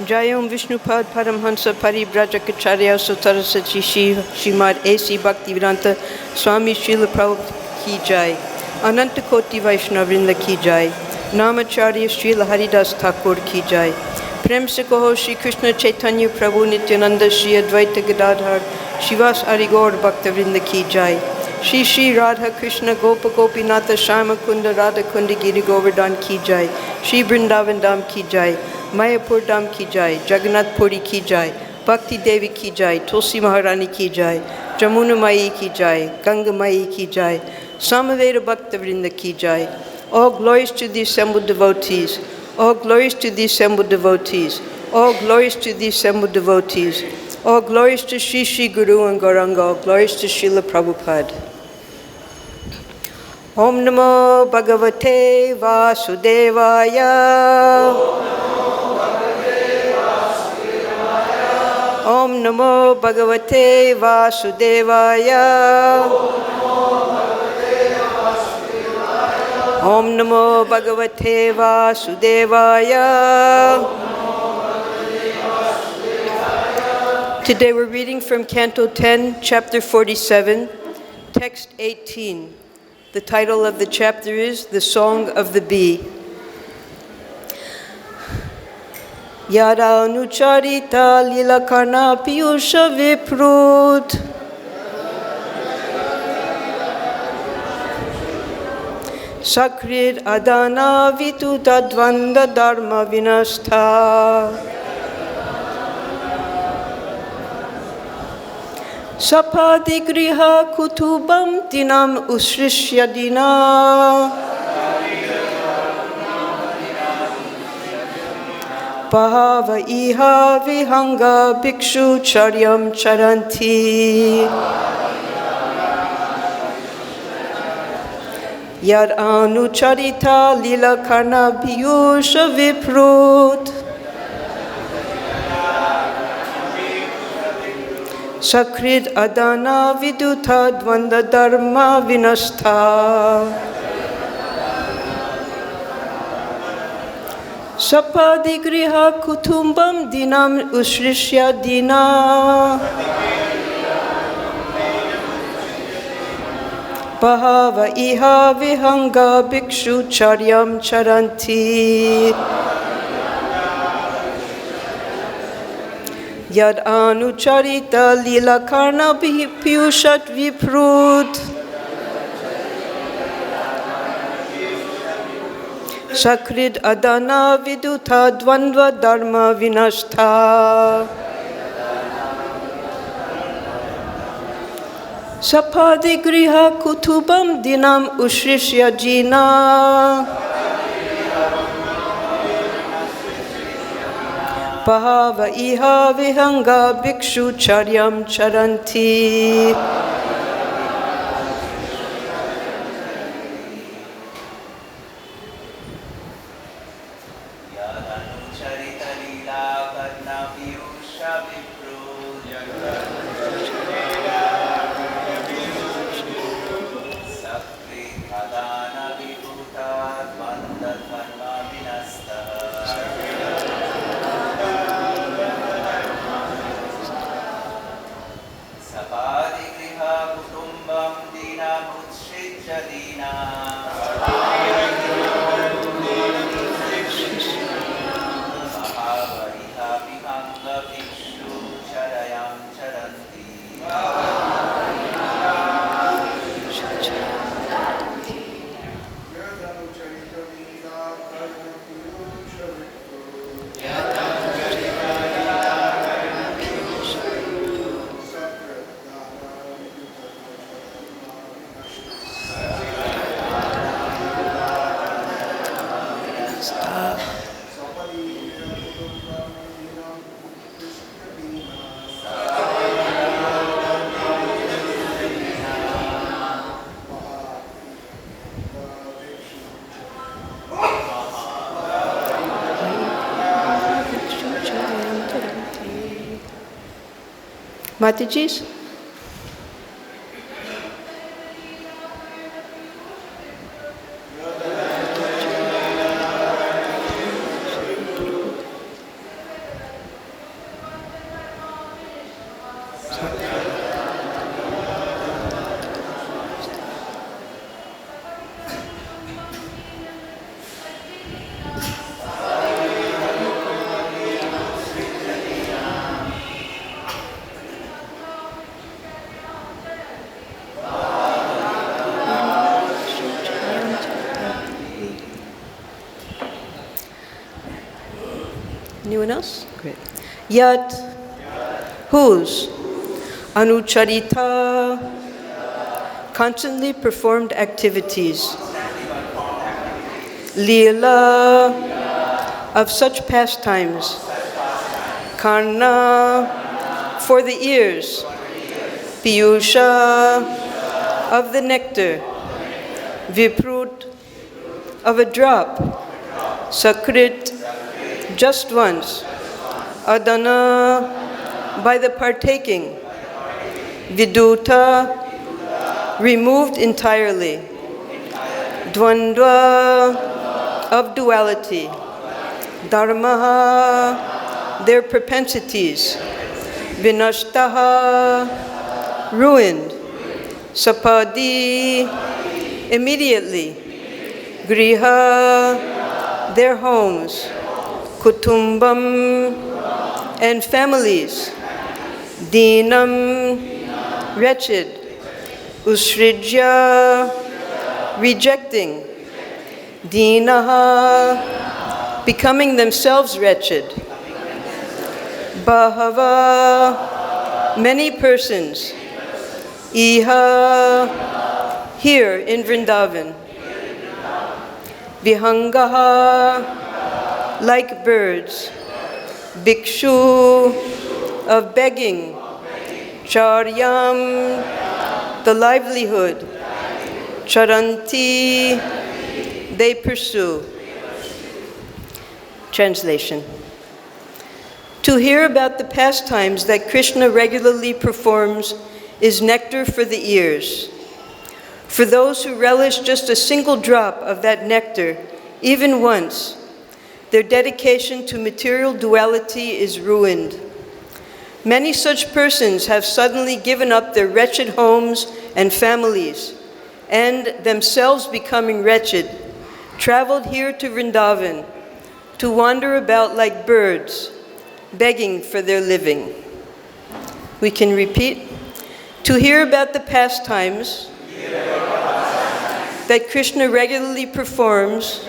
Jayom Vishnupad Paramhansa Parivrajacacharya Sutarasati Shrimad A.C. Bhaktivedanta Swami Srila Prabhupada Ki Jai. Ananta Koti Vaishnavrinda Ki Jai. Namacharya Srila Haridas Thakur Ki Jai. Prem se kaho Shri Krishna Chaitanya Prabhu Nityananda Shri Advaita Gadadhar Shivas Arigor Bhaktavrinda Ki Jai. Shri Shri Radha Krishna Gopa Gopinatha Shama Kunda Radha Kunda Giri Govardhan Ki Jai. Shri Vrindavan Dham Ki Jai. Mayapur Dham Ki Jai. Jagannath Puri Ki Jai. Bhakti Devi Ki Jai. Tulsi Maharani Ki Jai. Jamuna Mai Ki Jai. Ganga Mai Ki Jai. Samaveda Bhaktavrinda Ki Jai. All glories to the assembled devotees. All glories to the assembled devotees. All glories to the assembled devotees. All glories to Shri Shri Guru and Gauranga. All glories to Srila Prabhupada. Om Namo Bhagavate Vasudevaya. Om Namo Bhagavate Vasudevaya. Om Namo Bhagavate Vasudevaya. Today we're reading from Canto 10, Chapter 47, Text 18. The title of the chapter is The Song of the Bee. Yad-anucarita-līlā-karṇa-pīyūṣa-vipruṭ. sakṛd-adana-vidhūta-dvandva-dharmā vinaṣṭāḥ. sapadi gṛha-kuṭumbaṁ dīnam utsṛjya dīnā. bahava vihaṅgā bhikṣu-caryāṁ caranti. yad-anucarita-līlā-karṇa-pīyūṣa-vipruṭ. sakṛd-adana-vidhūta-dvandva-dharmā vinaṣṭāḥ. sapadi gṛha-kuṭumbaṁ dīnam utsṛjya dīnā. bahava vihaṅgā bhikṣu-caryāṁ caranti. yad-anucarita-līlā-karṇa-pīyūṣa-vipruṭ. sakṛd-adana-vidhūta-dvandva-dharmā vinaṣṭāḥ. sapadi gṛha-kuṭumbaṁ dīnam utsṛjya dīnā. bahava vihaṅgā bhikṣu-caryāṁ caranti. Mataji's? Anyone else? Great. Yad, whose? Anucarita, constantly performed activities. Lila, of such pastimes. Karna, for the ears. Pīyūṣa, of the nectar. Vipruṭ, of a drop. Sakṛt, just once. Adana, by the partaking. Vidhūta, removed entirely. Dvandva, of duality. Dharmāḥ, their propensities. Vinaṣṭāḥ, ruined. Sapadi, immediately. Gṛha, their homes. Kuṭumbam, and families. Dīnam, wretched. Utsṛjya, rejecting. Dīnāḥ, becoming themselves wretched. Bahava, many persons. Iha, here in Vrindavan. Vihaṅgāḥ, like birds. Bhikṣu, of begging. Caryām, the livelihood. Caranti, they pursue. Translation. To hear about the pastimes that Krishna regularly performs is nectar for the ears. For those who relish just a single drop of that nectar, even once, their dedication to material duality is ruined. Many such persons have suddenly given up their wretched homes and families, and themselves becoming wretched, traveled here to Vrindavan to wander about like birds, begging for their living. We can repeat. To hear about the pastimes that Krishna regularly performs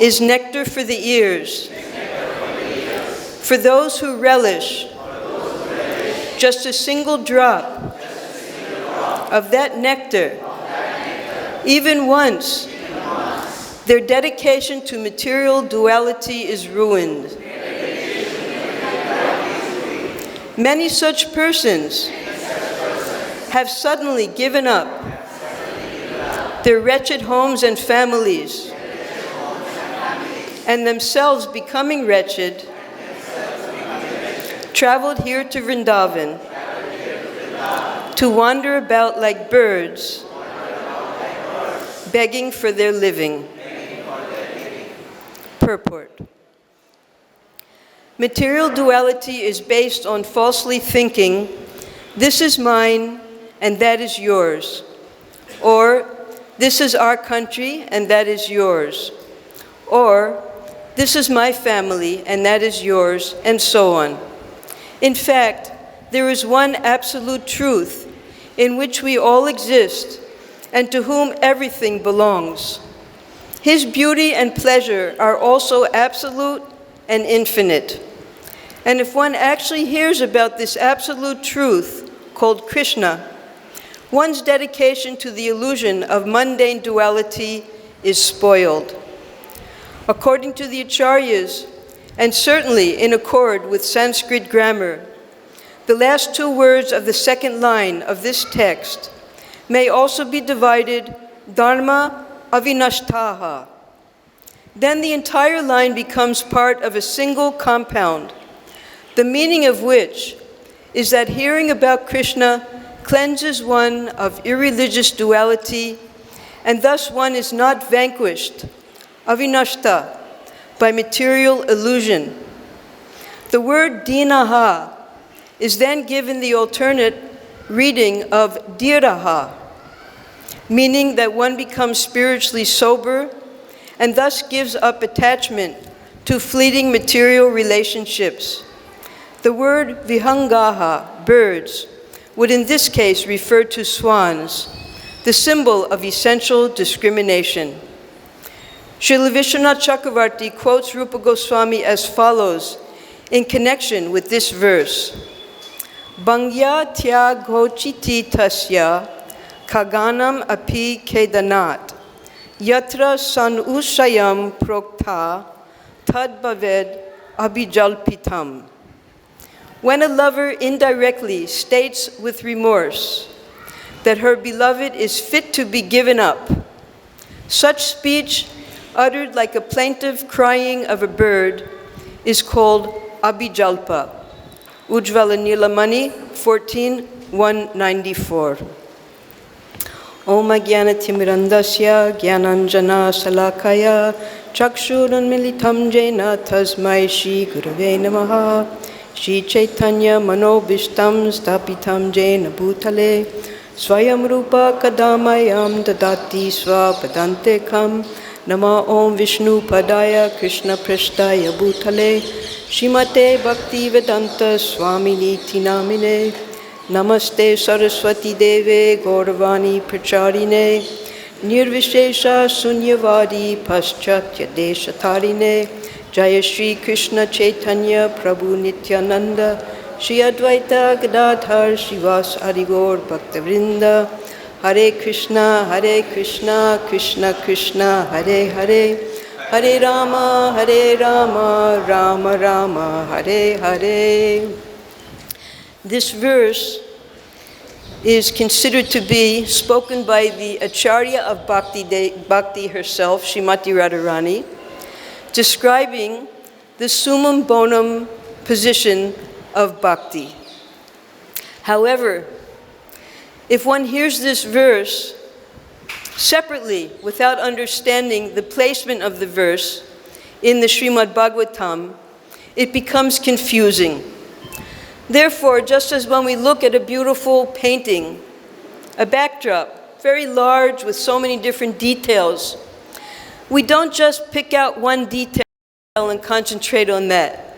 is nectar for the ears. For those who relish just a single drop of that nectar, even once, their dedication to material duality is ruined. Many such persons have suddenly given up their wretched homes and families, and themselves becoming wretched, traveled here to Vrindavan to wander about like birds, begging for their living. Purport. Material duality is based on falsely thinking, this is mine and that is yours, or this is our country and that is yours, or this is my family and that is yours, and so on. In fact, there is one absolute truth in which we all exist and to whom everything belongs. His beauty and pleasure are also absolute and infinite. And if one actually hears about this absolute truth called Krishna, one's dedication to the illusion of mundane duality is spoiled. According to the Acharyas, and certainly in accord with Sanskrit grammar, the last two words of the second line of this text may also be divided dharmā vinaṣṭāḥ. Then the entire line becomes part of a single compound, the meaning of which is that hearing about Krishna cleanses one of irreligious duality, and thus one is not vanquished, avinaṣṭāḥ, by material illusion. The word dīnāḥ is then given the alternate reading of dhīrāḥ, meaning that one becomes spiritually sober and thus gives up attachment to fleeting material relationships. The word vihaṅgāḥ, birds, would in this case refer to swans, the symbol of essential discrimination. Srila Vishwanath Chakravarti quotes Rupa Goswami as follows in connection with this verse. Bhangya tya ghochiti tasya kaganam api kedanat yatra san usayam prokta tad bhaved abhijalpitam. When a lover indirectly states with remorse that her beloved is fit to be given up, such speech, uttered like a plaintive crying of a bird, is called abhijalpa. Ujjvala Nilamani, 14:194. Om Jnana-timirandasya Jnananjana Salakaya Chakshurunmilitam Jena Tasmai Shri Gurave Namaha Shri Chaitanya Manobishtam Stapitam Jena Bhutale Swayam Rupa Kadamayam Dadati Swapadantekam Nama Om Vishnu Padaya Krishna Prashtaya Bhutale Shrimate Bhakti Vedanta Swamini Tinamine Namaste Saraswati Deve Gauravani Pracharine Nirvishesha Sunyavadi Paschatya Deshatarine Jaya Shri Krishna Chaitanya Prabhu Nityananda Shri Advaita Gadadhar Shivas Arigor Bhakta Vrinda Hare Krishna Krishna Krishna Hare Hare Hare Rama Rama Rama Hare Hare. This verse is considered to be spoken by the Acharya of Bhakti herself, Srimati Radharani, describing the summum bonum position of Bhakti. However, if one hears this verse separately without understanding the placement of the verse in the Srimad Bhagavatam, it becomes confusing. Therefore, just as when we look at a beautiful painting, a backdrop, very large with so many different details, we don't just pick out one detail and concentrate on that.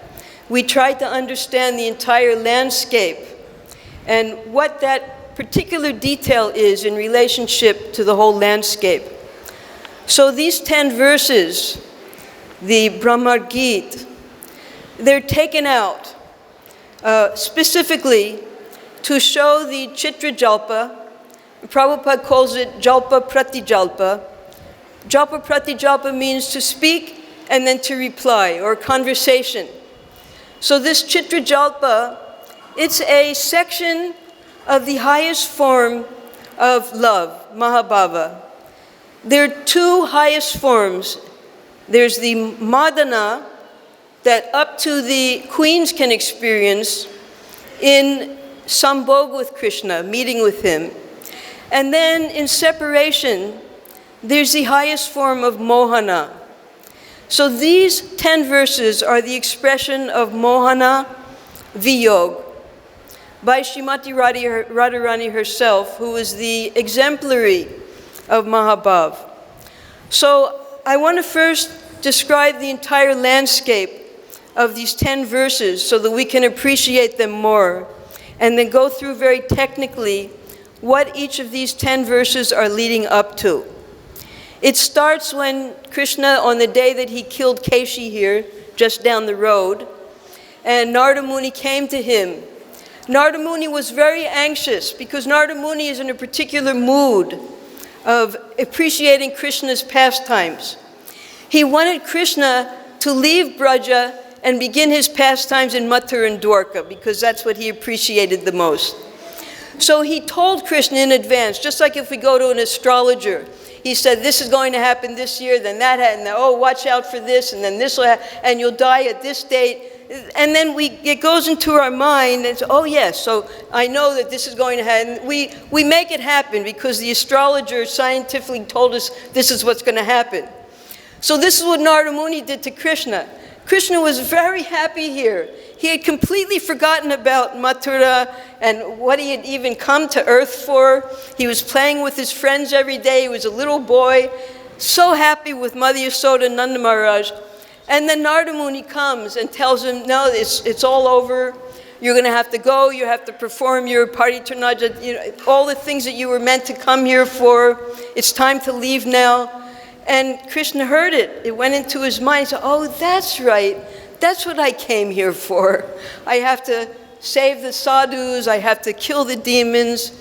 We try to understand the entire landscape and what that particular detail is in relationship to the whole landscape. So these 10 verses, the Brahmar Gita, they're taken out specifically to show the Chitra Jalpa. Prabhupada calls it Jalpa Pratijalpa. Jalpa Pratijalpa means to speak and then to reply, or conversation. So this Chitra Jalpa, it's a section of the highest form of love, Mahabhava. There are two highest forms. There's the Madana, that up to the queens can experience in sambhog with Krishna, meeting with him. And then in separation, there's the highest form of Mohana. So these 10 verses are the expression of Mohana Viyog by Srimati Radharani herself, who is the exemplary of Mahabhav. So I want to first describe the entire landscape of these 10 verses so that we can appreciate them more, and then go through very technically what each of these 10 verses are leading up to. It starts when Krishna, on the day that he killed Keshi here, just down the road, and Narada Muni came to him. Narada Muni was very anxious because Narada Muni is in a particular mood of appreciating Krishna's pastimes. He wanted Krishna to leave Braja and begin his pastimes in Mathura and Dwarka, because that's what he appreciated the most. So he told Krishna in advance, just like if we go to an astrologer, he said, this is going to happen this year, then that, and oh, watch out for this, and then this will happen, and you'll die at this date. And then it goes into our mind, and oh yes, so I know that this is going to happen. We make it happen because the astrologer scientifically told us this is what's going to happen. So this is what Narada Muni did to Krishna. Krishna was very happy here. He had completely forgotten about Mathura and what he had even come to earth for. He was playing with his friends every day. He was a little boy, so happy with Mother Yasoda and Nanda Maharaj. And then Narada Muni comes and tells him, no, it's all over. You're going to have to go. You have to perform your paritarnaja, all the things that you were meant to come here for. It's time to leave now. And Krishna heard it. It went into his mind. He said, oh, that's right. That's what I came here for. I have to save the sadhus. I have to kill the demons.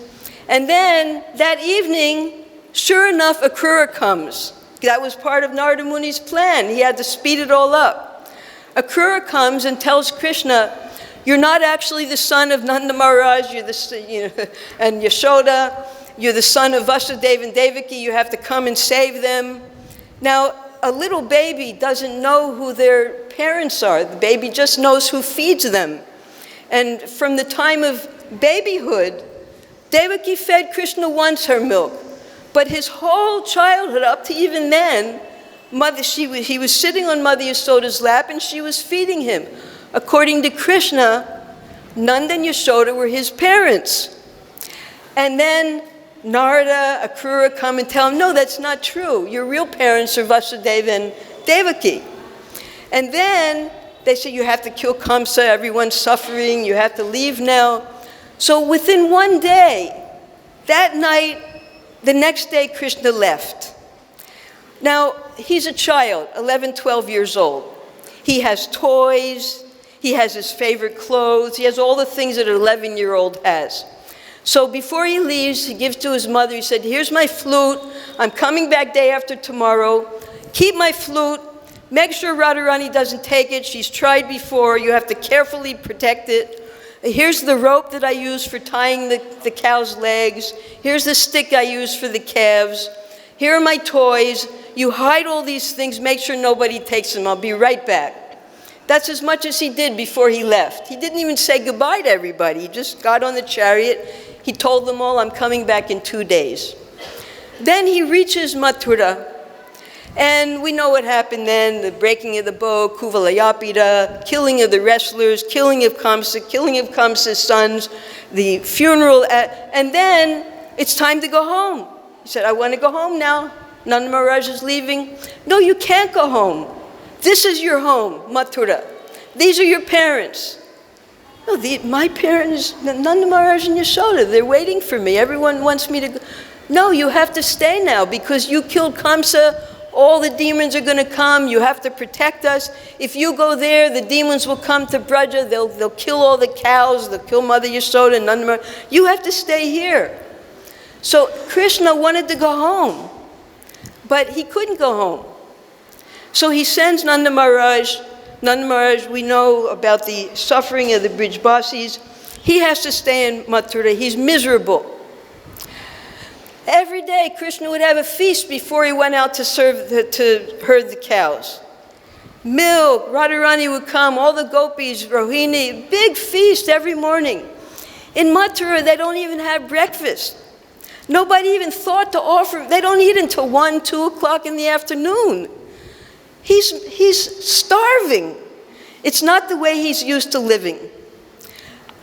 And then that evening, sure enough, a Akrura comes. That was part of Narada Muni's plan. He had to speed it all up. A Akrura comes and tells Krishna, you're not actually the son of Nanda Maharaj, and Yashoda. You're the son of Vasudeva and Devaki. You have to come and save them. Now, a little baby doesn't know who their parents are. The baby just knows who feeds them. And from the time of babyhood, Devaki fed Krishna once her milk. But his whole childhood, up to even then, he was sitting on Mother Yashoda's lap and she was feeding him. According to Krishna, Nanda and Yashoda were his parents. And then Narada, Akrura come and tell him, no, that's not true. Your real parents are Vasudeva and Devaki. And then they say, you have to kill Kamsa, everyone's suffering, you have to leave now. So within one day, that night, the next day, Krishna left. Now, he's a child, 11, 12 years old. He has toys, he has his favorite clothes, he has all the things that an 11-year-old has. So before he leaves, he gives to his mother, he said, here's my flute, I'm coming back day after tomorrow, keep my flute, make sure Radharani doesn't take it, she's tried before, you have to carefully protect it. Here's the rope that I use for tying the cow's legs, here's the stick I use for the calves, here are my toys, you hide all these things, make sure nobody takes them, I'll be right back. That's as much as he did before he left. He didn't even say goodbye to everybody, he just got on the chariot. He told them all, I'm coming back in 2 days. Then he reaches Mathura, and we know what happened then, the breaking of the bow, Kuvalayapita, killing of the wrestlers, killing of Kamsa's sons, the funeral, and then it's time to go home. He said, I want to go home now. Nanda Maharaj is leaving. No, you can't go home. This is your home, Mathura. These are your parents. No, my parents, Nanda Maharaj and Yashoda, they're waiting for me. Everyone wants me to go. No, you have to stay now because you killed Kamsa. All the demons are going to come. You have to protect us. If you go there, the demons will come to Braja. They'll kill all the cows. They'll kill Mother Yashoda and Nanda Maharaj. You have to stay here. So Krishna wanted to go home, but he couldn't go home. So he sends Nanda Maharaj. Nanda Maharaj, we know about the suffering of the Brijbasis. He has to stay in Mathura. He's miserable. Every day, Krishna would have a feast before he went out to herd the cows. Milk, Radharani would come, all the gopis, Rohini, big feast every morning. In Mathura, they don't even have breakfast. Nobody even thought to offer, they don't eat until 1, 2 o'clock in the afternoon. He's starving. It's not the way he's used to living.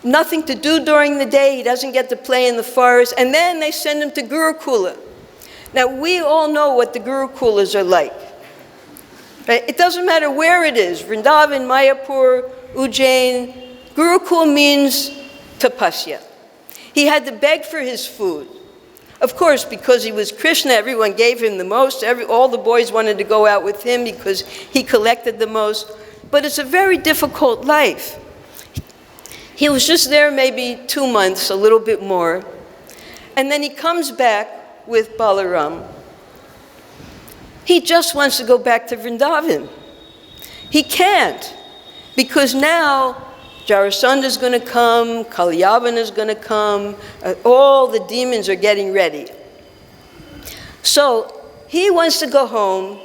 Nothing to do during the day. He doesn't get to play in the forest. And then they send him to Gurukula. Now, we all know what the Gurukulas are like. Right? It doesn't matter where it is. Vrindavan, Mayapur, Ujjain. Gurukul means tapasya. He had to beg for his food. Of course, because he was Krishna, everyone gave him the most. All the boys wanted to go out with him because he collected the most. But it's a very difficult life. He was just there maybe 2 months, a little bit more. And then he comes back with Balaram. He just wants to go back to Vrindavan. He can't, because now Jarasandha is going to come, Kalyavana is going to come, all the demons are getting ready. So he wants to go home.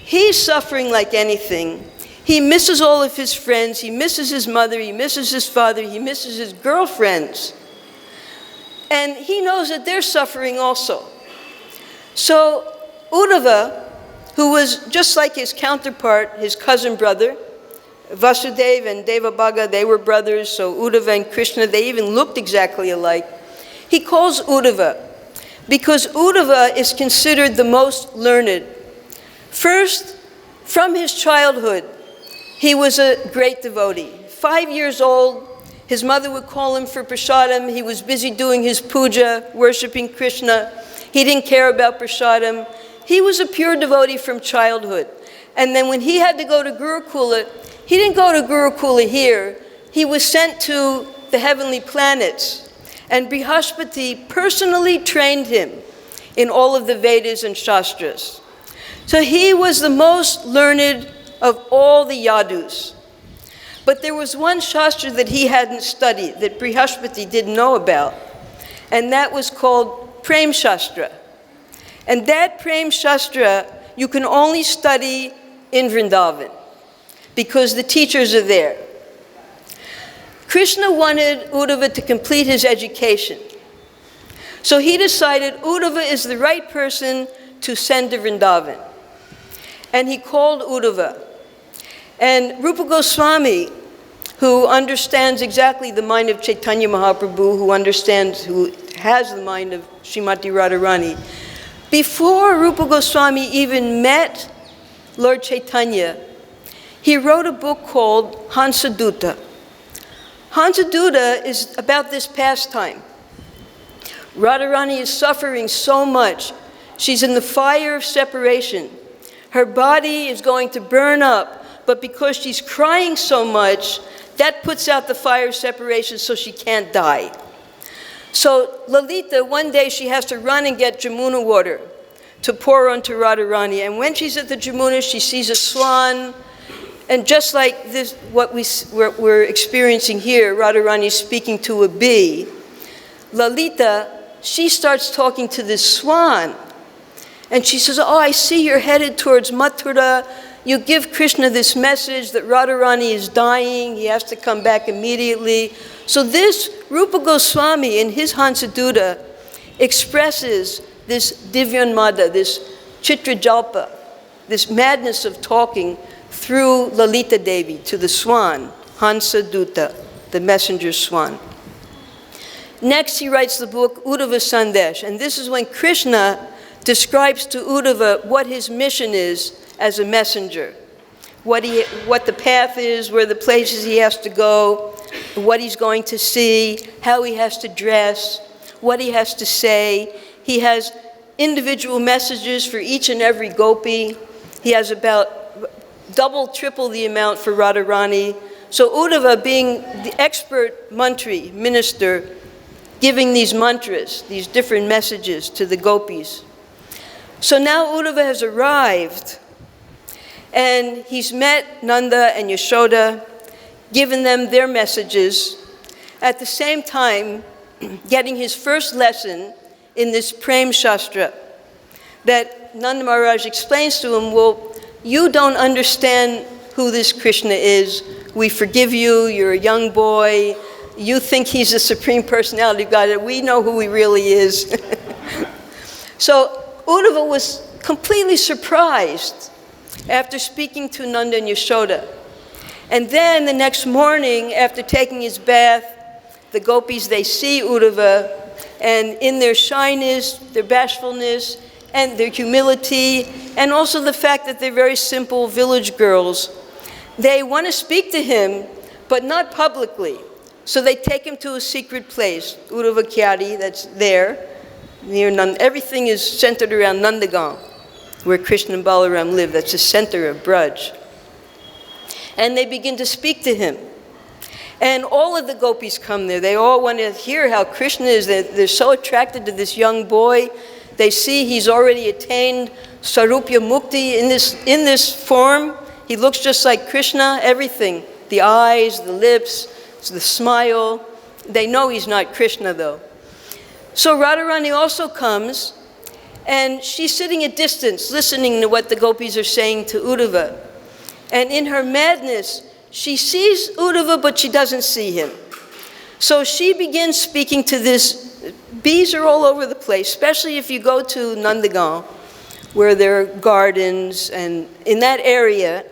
He's suffering like anything. He misses all of his friends. He misses his mother. He misses his father. He misses his girlfriends. And he knows that they're suffering also. So Uddhava, who was just like his counterpart, his cousin brother, Vasudeva and Devabhaga, they were brothers, so Uddhava and Krishna, they even looked exactly alike. He calls Uddhava because Uddhava is considered the most learned. First, from his childhood, he was a great devotee. 5 years old, his mother would call him for prasadam. He was busy doing his puja, worshiping Krishna. He didn't care about prasadam. he was a pure devotee from childhood. And then when he had to go to Gurukula, he didn't go to Gurukula here. He was sent to the heavenly planets. And Brihaspati personally trained him in all of the Vedas and Shastras. So he was the most learned of all the Yadus. But there was one Shastra that he hadn't studied, that Brihaspati didn't know about, and that was called Prem Shastra. And that Prem Shastra you can only study in Vrindavan, because the teachers are there. Krishna wanted Uddhava to complete his education. So he decided Uddhava is the right person to send to Vrindavan. And he called Uddhava. And Rupa Goswami, who understands exactly the mind of Chaitanya Mahaprabhu, who has the mind of Srimati Radharani, before Rupa Goswami even met Lord Chaitanya, he wrote a book called Hansadutta. Hansadutta is about this pastime. Radharani is suffering so much. She's in the fire of separation. Her body is going to burn up, but because she's crying so much, that puts out the fire of separation so she can't die. So Lalita, one day she has to run and get Jamuna water to pour onto Radharani. And when she's at the Jamuna, she sees a swan. And just like this, what we're experiencing here, Radharani is speaking to a bee. Lalita, she starts talking to this swan. And she says, oh, I see you're headed towards Mathura. You give Krishna this message that Radharani is dying. He has to come back immediately. So this Rupa Goswami in his Hansadutta expresses this Divyanmada, this Chitrajalpa, this madness of talking through Lalita Devi to the swan, Hansadutta, the messenger swan. Next, he writes the book Uddhava Sandesh, and this is when Krishna describes to Uddhava what his mission is as a messenger, what the path is, where the places he has to go, what he's going to see, how he has to dress, what he has to say. He has individual messages for each and every gopi. He has about double, triple the amount for Radharani. So Uddhava, being the expert mantri, minister, giving these mantras, these different messages to the gopis. So now Uddhava has arrived, and he's met Nanda and Yashoda, given them their messages, at the same time getting his first lesson in this Prem Shastra that Nanda Maharaj explains to him, well, you don't understand who this Krishna is. We forgive you, you're a young boy, you think he's the Supreme Personality of God, we know who he really is. So Uddhava was completely surprised after speaking to Nanda and Yashoda. And then the next morning, after taking his bath, the gopis, they see Uddhava, and in their shyness, their bashfulness, and their humility, and also the fact that they're very simple village girls, they want to speak to him, but not publicly. So they take him to a secret place, Uddhava Kyari, that's there, near Nanda. Everything is centered around Nandagaon, where Krishna and Balaram live. That's the center of Braj. And they begin to speak to him. And all of the gopis come there. They all want to hear how Krishna is. They're so attracted to this young boy. They see he's already attained Sarupya Mukti in this form. He looks just like Krishna, everything. The eyes, the lips, the smile. They know he's not Krishna, though. So Radharani also comes, and she's sitting at distance, listening to what the gopis are saying to Uddhava. And in her madness, she sees Uddhava, but she doesn't see him. So she begins speaking to this. Bees are all over the place, especially if you go to Nandagaon, where there are gardens, and in that area,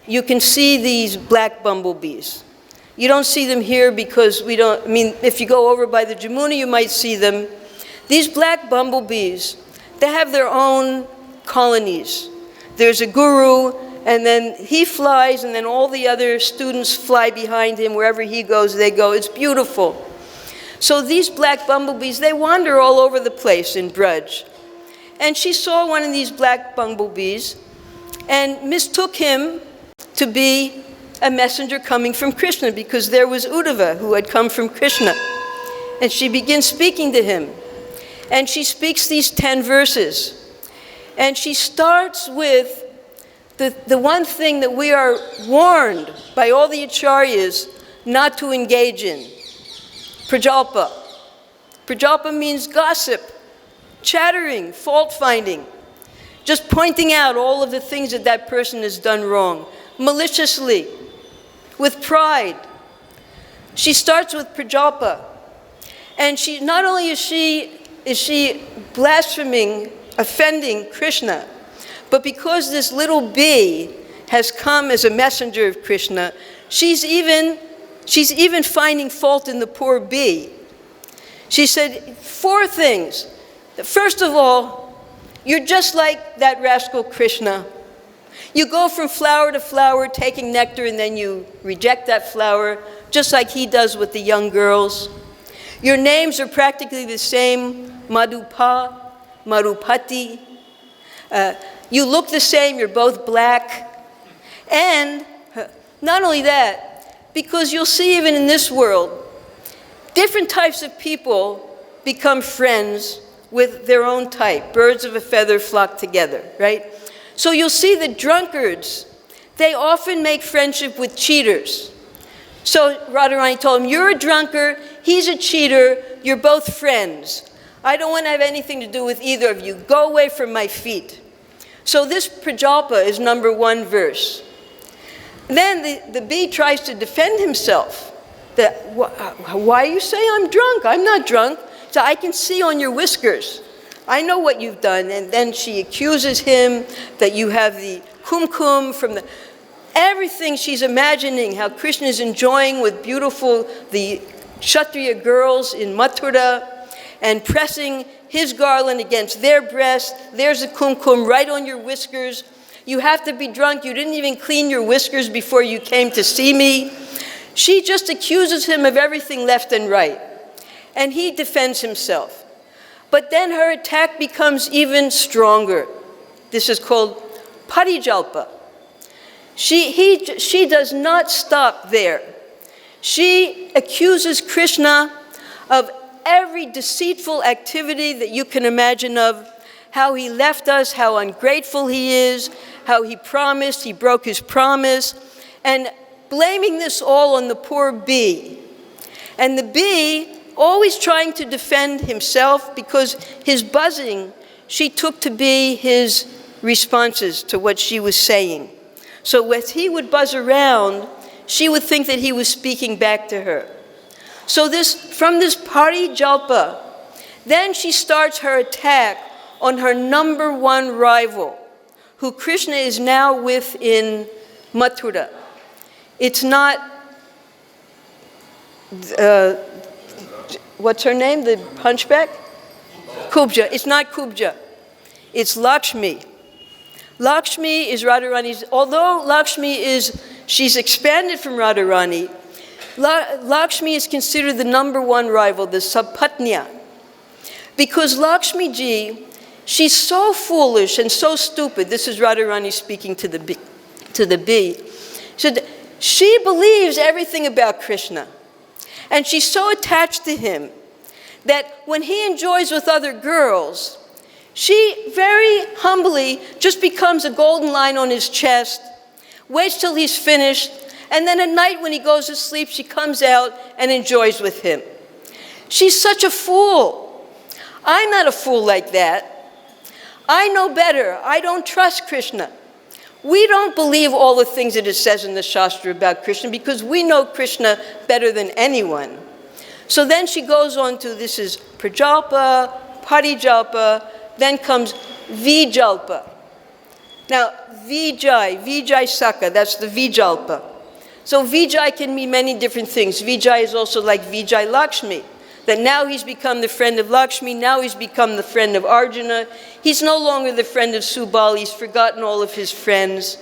you can see these black bumblebees. You don't see them here because if you go over by the Jamuna, you might see them. These black bumblebees, they have their own colonies. There's a guru, and then he flies, and then all the other students fly behind him. Wherever he goes, they go. It's beautiful. So these black bumblebees, they wander all over the place in Braj. and she saw one of these black bumblebees and mistook him to be a messenger coming from Krishna, because there was Uddhava who had come from Krishna. And she begins speaking to him. And she speaks these 10 verses. And she starts with the one thing that we are warned by all the acharyas not to engage in. Prajalpa. Prajalpa means gossip, chattering, fault-finding, just pointing out all of the things that that person has done wrong, maliciously, with pride. She starts with prajalpa. And she, not only is she blaspheming, offending Krishna, but because this little bee has come as a messenger of Krishna, she's even finding fault in the poor bee. She said 4 things. First of all, you're just like that rascal Krishna. You go from flower to flower taking nectar, and then you reject that flower, just like he does with the young girls. Your names are practically the same, Madhupa, Marupati. You look the same, you're both black. And not only that, because you'll see even in this world, different types of people become friends with their own type. Birds of a feather flock together, right? So you'll see the drunkards, they often make friendship with cheaters. So Radharani told him, you're a drunkard, he's a cheater, you're both friends. I don't want to have anything to do with either of you. Go away from my feet. So this prajalpa is number 1 verse. Then the bee tries to defend himself. Why you say I'm drunk? I'm not drunk. So I can see on your whiskers. I know what you've done. And then she accuses him that you have the kumkum from the... Everything she's imagining, how Krishna is enjoying with the Kshatriya girls in Mathura, and pressing his garland against their breast. There's a kumkum right on your whiskers. You have to be drunk. You didn't even clean your whiskers before you came to see me. She just accuses him of everything left and right. And he defends himself. But then her attack becomes even stronger. This is called parijalpa. She does not stop there. She accuses Krishna of every deceitful activity that you can imagine of, how he left us, how ungrateful he is, how he promised, he broke his promise, and blaming this all on the poor bee. And the bee, always trying to defend himself, because his buzzing, she took to be his responses to what she was saying. So as he would buzz around, she would think that he was speaking back to her. So from this parijalpa, then she starts her attack on her number 1 rival, who Krishna is now with in Mathura. It's not, what's her name, the hunchback? Kubja. It's not Kubja. It's Lakshmi. Lakshmi is Radharani's, although Lakshmi she's expanded from Radharani, Lakshmi is considered the number 1 rival, the Sapatnya. Because Lakshmi ji, she's so foolish and so stupid. This is Radharani speaking to the bee. She believes everything about Krishna. And she's so attached to him that when he enjoys with other girls, she very humbly just becomes a golden line on his chest, waits till he's finished, and then at night when he goes to sleep, she comes out and enjoys with him. She's such a fool. I'm not a fool like that. I know better. I don't trust Krishna. We don't believe all the things that it says in the Shastra about Krishna, because we know Krishna better than anyone. So then she goes on to, this is prajalpa, parijalpa, then comes vijalpa. Now, Vijay Saka, that's the vijalpa. So Vijay can mean many different things. Vijay is also like Vijay Lakshmi, that now he's become the friend of Lakshmi, now he's become the friend of Arjuna. He's no longer the friend of Subal, he's forgotten all of his friends.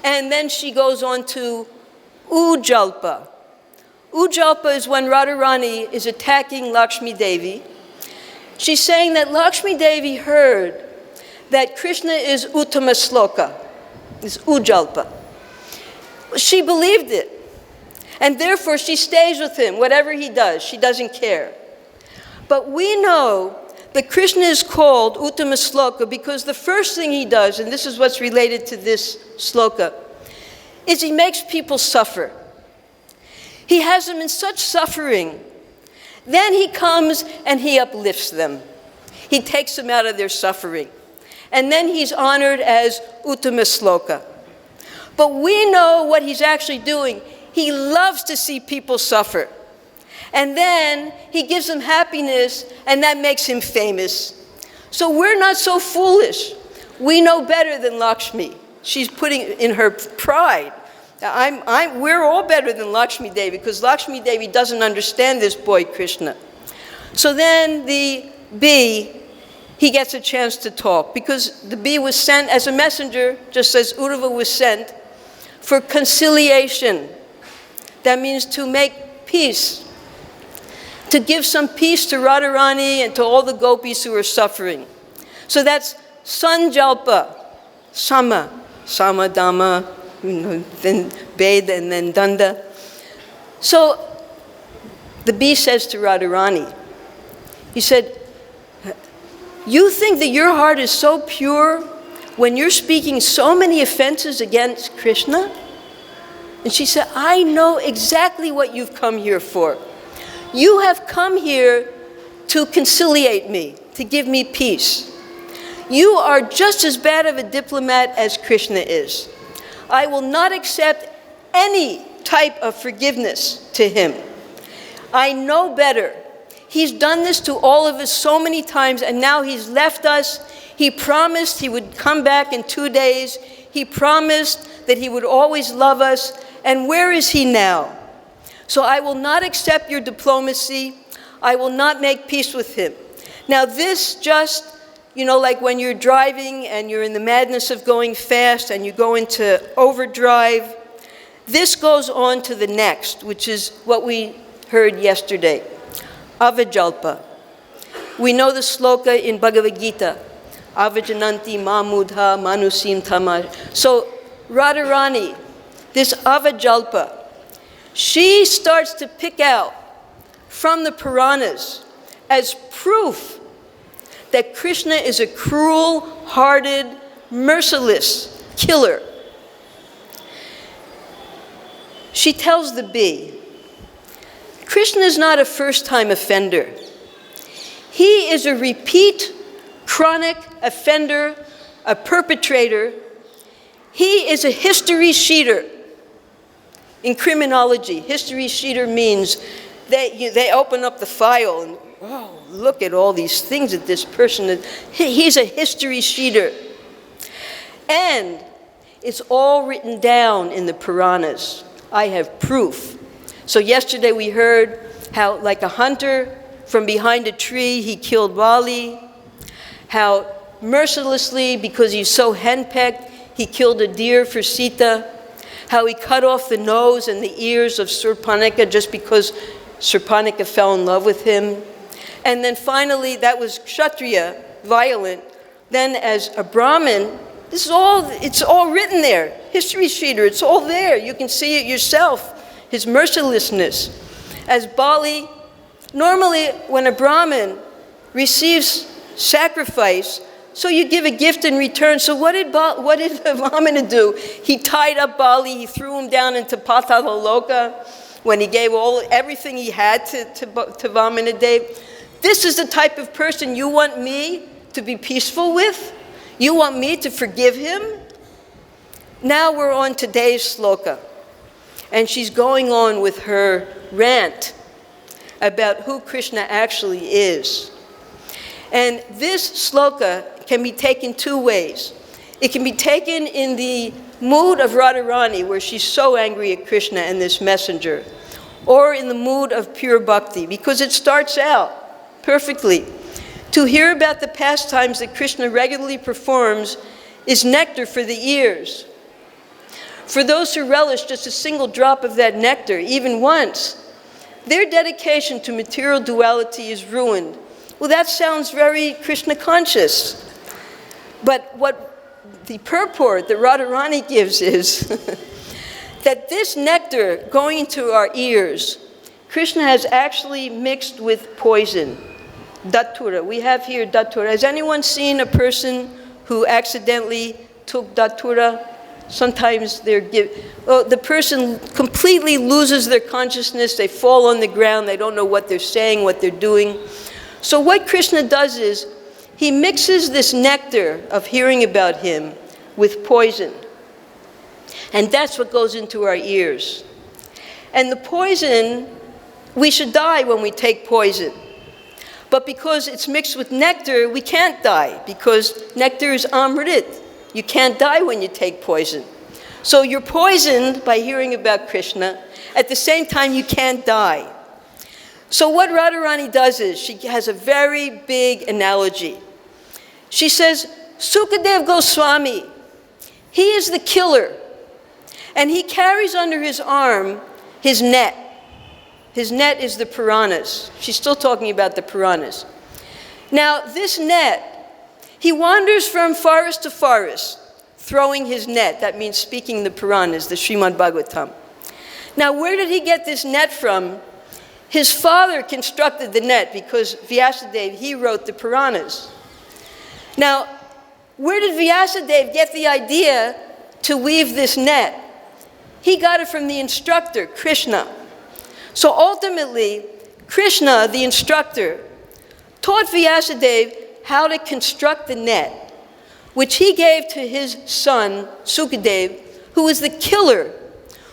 And then she goes on to Ujalpa. Ujalpa is when Radharani is attacking Lakshmi Devi. She's saying that Lakshmi Devi heard that Krishna is Uttama Sloka, is Ujalpa. She believed it. And therefore, she stays with him, whatever he does. She doesn't care. But we know that Krishna is called Uttama Sloka because the first thing he does, and this is what's related to this sloka, is he makes people suffer. He has them in such suffering. Then he comes and he uplifts them. He takes them out of their suffering. And then he's honored as Uttama Sloka. But we know what he's actually doing. He loves to see people suffer. And then he gives them happiness, and that makes him famous. So we're not so foolish. We know better than Lakshmi. She's putting in her pride. We're all better than Lakshmi Devi because Lakshmi Devi doesn't understand this boy Krishna. So then the bee, he gets a chance to talk because the bee was sent as a messenger, just as Uddhava was sent, for conciliation. That means to make peace, to give some peace to Radharani and to all the gopis who are suffering. So that's Sanjalpa, Sama, Dhamma, then Ved, and then Danda. So the bee says to Radharani, he said, you think that your heart is so pure when you're speaking so many offenses against Krishna? And she said, I know exactly what you've come here for. You have come here to conciliate me, to give me peace. You are just as bad of a diplomat as Krishna is. I will not accept any type of forgiveness to him. I know better. He's done this to all of us so many times, and now he's left us. He promised he would come back in 2 days. He promised that he would always love us. And where is he now? So I will not accept your diplomacy. I will not make peace with him. Now this just, like when you're driving and you're in the madness of going fast and you go into overdrive, this goes on to the next, which is what we heard yesterday, Avajalpa. We know the sloka in Bhagavad Gita, Avajananti mamudha manusim tama. So Radharani, this Avajalpa, she starts to pick out from the Puranas as proof that Krishna is a cruel-hearted, merciless killer. She tells the bee, Krishna is not a first-time offender. He is a repeat, chronic offender, a perpetrator. He is a history sheeter. In criminology, history sheeter means they open up the file and, oh, look at all these things that this person is. He's a history sheeter. And it's all written down in the Puranas. I have proof. So yesterday we heard how, like a hunter, from behind a tree, he killed Bali. How mercilessly, because he's so henpecked, he killed a deer for Sita. How he cut off the nose and the ears of Surpanika just because Surpanika fell in love with him. And then finally, that was Kshatriya, violent. Then as a Brahmin, it's all written there. History sheeter, it's all there. You can see it yourself, his mercilessness. As Bali, normally when a Brahmin receives sacrifice, so you give a gift in return. So what did Vamana do? He tied up Bali, he threw him down into Patalaloka when he gave everything he had to Vamana Dev. This is the type of person you want me to be peaceful with? You want me to forgive him? Now we're on today's sloka. And she's going on with her rant about who Krishna actually is. And this sloka can be taken 2 ways. It can be taken in the mood of Radharani, where she's so angry at Krishna and this messenger, or in the mood of pure bhakti, because it starts out perfectly. To hear about the pastimes that Krishna regularly performs is nectar for the ears. For those who relish just a single drop of that nectar, even once, their dedication to material duality is ruined. Well, that sounds very Krishna conscious. But what the purport that Radharani gives is that this nectar going into our ears, Krishna has actually mixed with poison, datura. We have here datura. Has anyone seen a person who accidentally took datura? Sometimes the person completely loses their consciousness. They fall on the ground. They don't know what they're saying, what they're doing. So what Krishna does is he mixes this nectar of hearing about him with poison. And that's what goes into our ears. And the poison, we should die when we take poison. But because it's mixed with nectar, we can't die, because nectar is amrit. You can't die when you take poison. So you're poisoned by hearing about Krishna. At the same time, you can't die. So what Radharani does is she has a very big analogy. She says, Sukadeva Goswami, he is the killer. And he carries under his arm his net. His net is the Puranas. She's still talking about the Puranas. Now, this net, he wanders from forest to forest, throwing his net. That means speaking the Puranas, the Srimad Bhagavatam. Now, where did he get this net from? His father constructed the net because Vyasadeva, he wrote the Puranas. Now, where did Vyasadeva get the idea to weave this net? He got it from the instructor, Krishna. So ultimately, Krishna, the instructor, taught Vyasadeva how to construct the net, which he gave to his son, Sukadeva, who is the killer,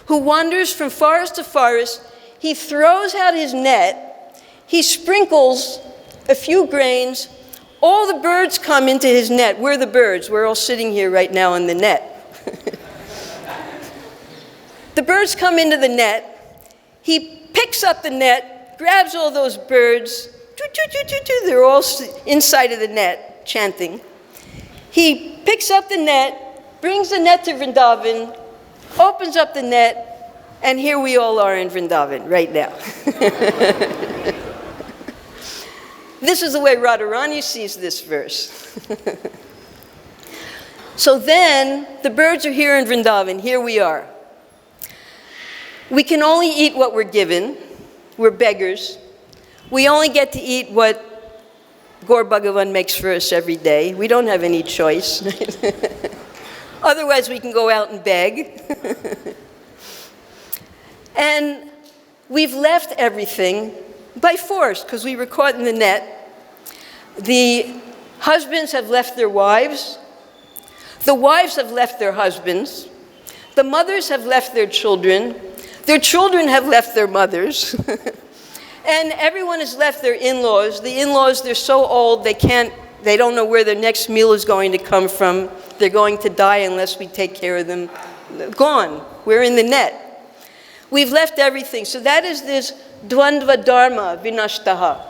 who wanders from forest to forest. He throws out his net, he sprinkles a few grains, all the birds come into his net. We're the birds, we're all sitting here right now in the net. The birds come into the net, he picks up the net, grabs all those birds, they're all inside of the net, chanting. He picks up the net, brings the net to Vrindavan, opens up the net, and here we all are in Vrindavan right now. This is the way Radharani sees this verse. So then, the birds are here in Vrindavan, here we are. We can only eat what we're given. We're beggars. We only get to eat what Gaur Bhagavan makes for us every day. We don't have any choice. Otherwise, we can go out and beg. And we've left everything by force, because we were caught in the net. The husbands have left their wives. The wives have left their husbands. The mothers have left their children. Their children have left their mothers. And everyone has left their in-laws. The in-laws, they're so old, they don't know where their next meal is going to come from. They're going to die unless we take care of them. Gone. We're in the net. We've left everything. So that is this dvandva-dharmā vinaṣṭāḥ.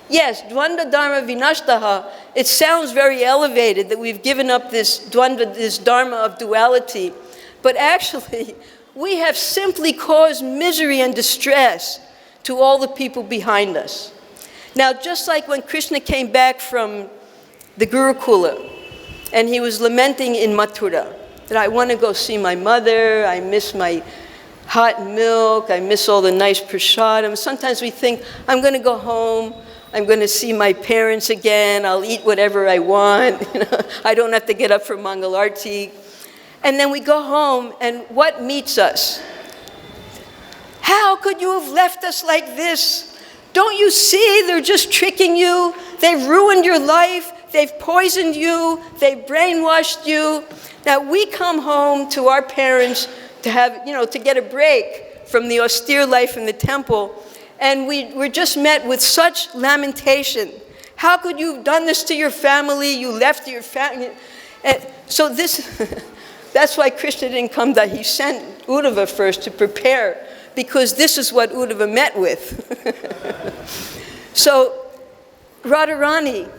Yes, dvandva-dharmā vinaṣṭāḥ, it sounds very elevated that we've given up this dvandva, this dharma of duality. But actually, we have simply caused misery and distress to all the people behind us. Now, just like when Krishna came back from the Gurukula, and he was lamenting in Mathura, that I want to go see my mother, I miss my hot milk, I miss all the nice prasadam. Sometimes we think, I'm going to go home, I'm going to see my parents again, I'll eat whatever I want, I don't have to get up for Mangalarti. And then we go home, and what meets us? How could you have left us like this? Don't you see they're just tricking you? They've ruined your life. They've poisoned you. They've brainwashed you. Now we come home to our parents to have, to get a break from the austere life in the temple, and we're just met with such lamentation. How could you have done this to your family? You left your family. So that's why Krishna didn't come, that he sent Uddhava first to prepare, because this is what Uddhava met with. So Radharani,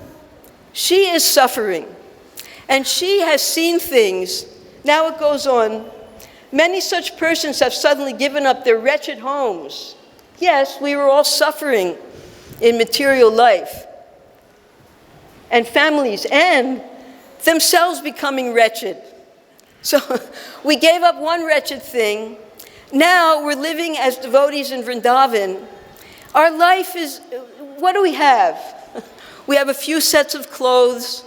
she is suffering, and she has seen things. Now it goes on. Many such persons have suddenly given up their wretched homes. Yes, we were all suffering in material life and families, and themselves becoming wretched. So we gave up one wretched thing. Now we're living as devotees in Vrindavan. Our life is, what do we have? We have a few sets of clothes.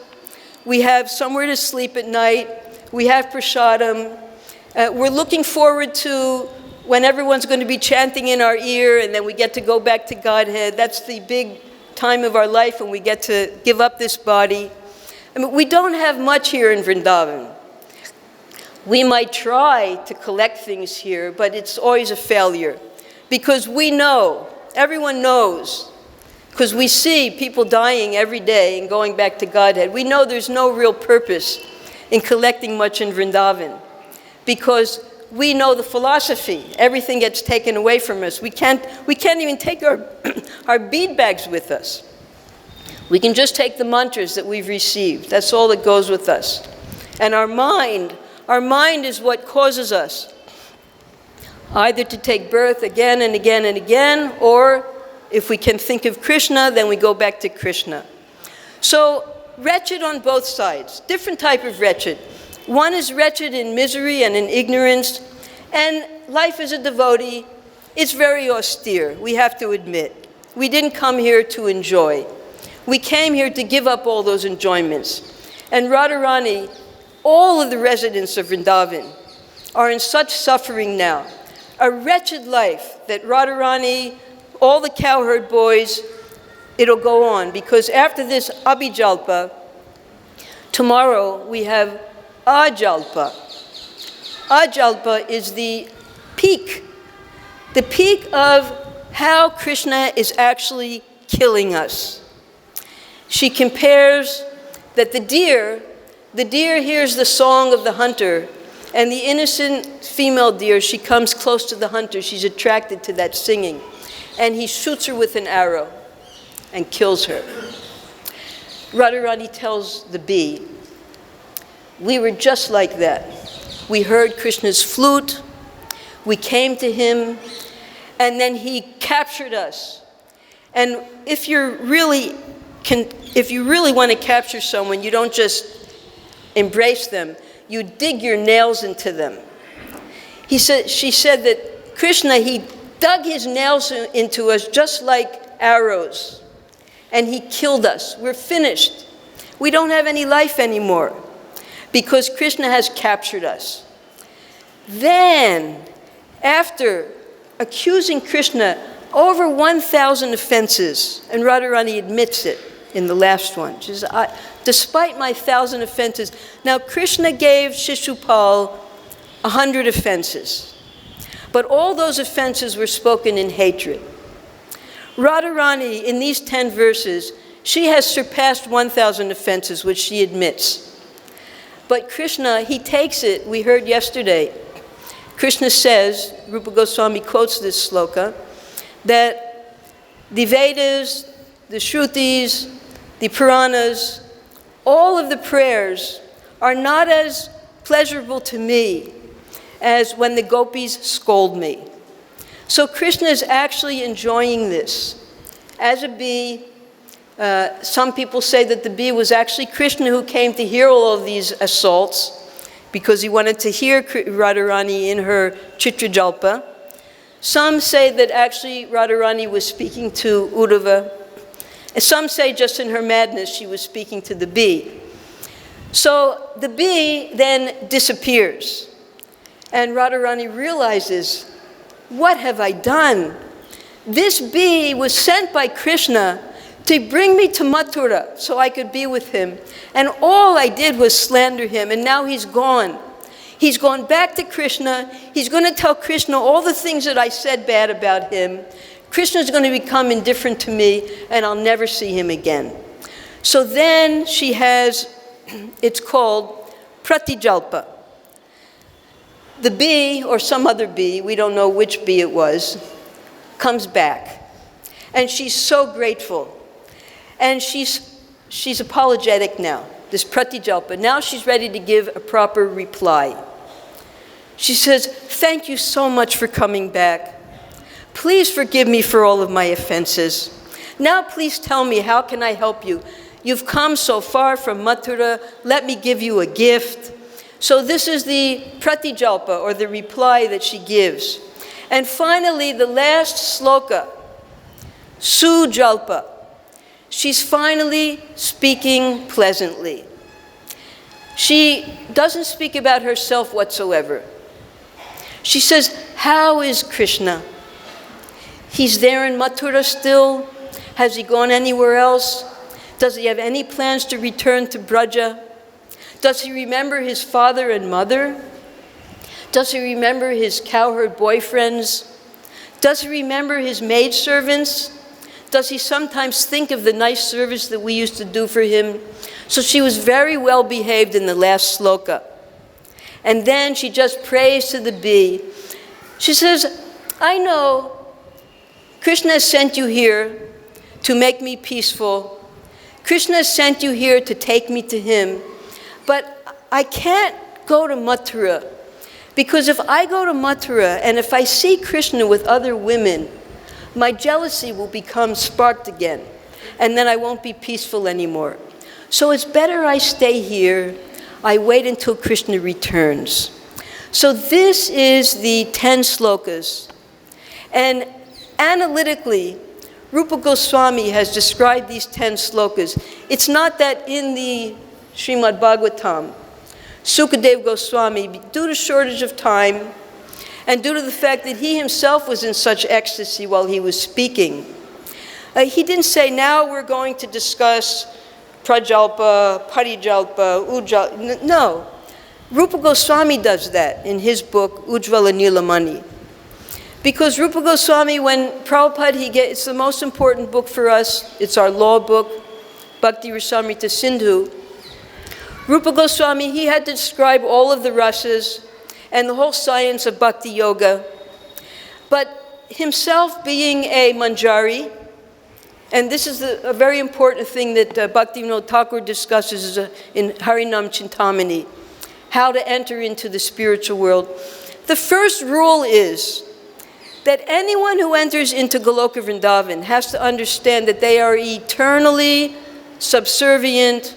We have somewhere to sleep at night. We have prasadam. We're looking forward to when everyone's going to be chanting in our ear, and then we get to go back to Godhead. That's the big time of our life when we get to give up this body. I mean, we don't have much here in Vrindavan. We might try to collect things here, but it's always a failure. Because we know, everyone knows, because we see people dying every day and going back to Godhead. We know there's no real purpose in collecting much in Vrindavan. Because we know the philosophy. Everything gets taken away from us. We can't even take our bead bags with us. We can just take the mantras that we've received. That's all that goes with us. And our mind is what causes us either to take birth again and again and again, or if we can think of Krishna, then we go back to Krishna. So wretched on both sides, different type of wretched. One is wretched in misery and in ignorance, and life as a devotee, it's very austere, we have to admit. We didn't come here to enjoy. We came here to give up all those enjoyments. And Radharani, all of the residents of Vrindavan are in such suffering now. A wretched life that Radharani, all the cowherd boys, it'll go on. Because after this Abhijalpa, tomorrow we have Ajalpa. Ajalpa is the peak of how Krishna is actually killing us. She compares that the deer hears the song of the hunter, and the innocent female deer, she comes close to the hunter. She's attracted to that singing. And he shoots her with an arrow and kills her. Radharani tells the bee, we were just like that. We heard Krishna's flute, we came to him, and then he captured us. And if you really want to capture someone, you don't just embrace them, you dig your nails into them. She said that Krishna, he dug his nails into us just like arrows, and he killed us. We're finished. We don't have any life anymore because Krishna has captured us. Then, after accusing Krishna over 1,000 offenses, and Radharani admits it in the last one. She says, despite my 1,000 offenses. Now, Krishna gave Shishupal 100 offenses. But all those offenses were spoken in hatred. Radharani, in these 10 verses, she has surpassed 1,000 offenses, which she admits. But Krishna, he takes it, we heard yesterday. Krishna says, Rupa Goswami quotes this sloka, that the Vedas, the Shrutis, the Puranas, all of the prayers are not as pleasurable to me as when the gopis scold me. So Krishna is actually enjoying this. As a bee, some people say that the bee was actually Krishna who came to hear all of these assaults because he wanted to hear Radharani in her Chitrajalpa. Some say that actually Radharani was speaking to Uddhava. And some say just in her madness she was speaking to the bee. So the bee then disappears. And Radharani realizes, what have I done? This bee was sent by Krishna to bring me to Mathura so I could be with him. And all I did was slander him, and now he's gone. He's gone back to Krishna. He's going to tell Krishna all the things that I said bad about him. Krishna's going to become indifferent to me, and I'll never see him again. So then she has, it's called Pratijalpa. The bee, or some other bee, we don't know which bee it was, comes back. And she's so grateful. And she's apologetic now, this Pratijalpa. Now she's ready to give a proper reply. She says, thank you so much for coming back. Please forgive me for all of my offenses. Now please tell me, how can I help you? You've come so far from Mathura, let me give you a gift. So this is the pratijalpa, or the reply that she gives. And finally, the last sloka, sujalpa. She's finally speaking pleasantly. She doesn't speak about herself whatsoever. She says, how is Krishna? He's there in Mathura still? Has he gone anywhere else? Does he have any plans to return to Braja? Does he remember his father and mother? Does he remember his cowherd boyfriends? Does he remember his maidservants? Does he sometimes think of the nice service that we used to do for him? So she was very well behaved in the last sloka. And then she just prays to the bee. She says, I know Krishna has sent you here to make me peaceful. Krishna has sent you here to take me to him. But I can't go to Mathura, because if I go to Mathura and if I see Krishna with other women, my jealousy will become sparked again, and then I won't be peaceful anymore. So it's better I stay here. I wait until Krishna returns. So this is the 10 slokas. And analytically, Rupa Goswami has described these 10 slokas. It's not that in the Srimad Bhagavatam, Sukadev Goswami, due to shortage of time, and due to the fact that he himself was in such ecstasy while he was speaking, he didn't say, now we're going to discuss prajalpa, parijalpa, ujjalpa. No. Rupa Goswami does that in his book, Ujjvala Nilamani. Because Rupa Goswami, when Prabhupada, it's the most important book for us, it's our law book, Bhakti Rasamrita Sindhu. Rupa Goswami, he had to describe all of the rasas and the whole science of bhakti yoga. But himself being a manjari, and this is a very important thing that Bhaktivinoda Thakur discusses in Harinam Chintamani, how to enter into the spiritual world. The first rule is that anyone who enters into Goloka Vrindavan has to understand that they are eternally subservient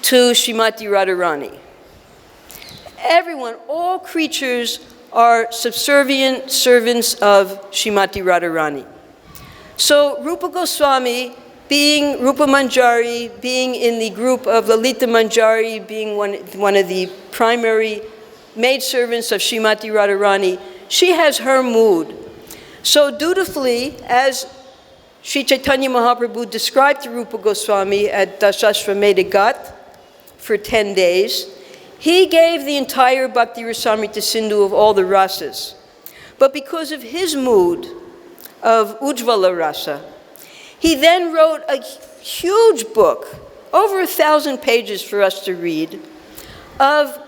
to Srimati Radharani. Everyone, all creatures are subservient servants of Srimati Radharani. So Rupa Goswami, being Rupa Manjari, being in the group of Lalita Manjari, being one of the primary maidservants of Srimati Radharani, she has her mood. So dutifully, as Sri Chaitanya Mahaprabhu described to Rupa Goswami at Dasashvamedha Ghat for 10 days, he gave the entire Bhakti Rasamrita Sindhu of all the rasas. But because of his mood of Ujjvala Rasa, he then wrote a huge book, over 1,000 pages for us to read, of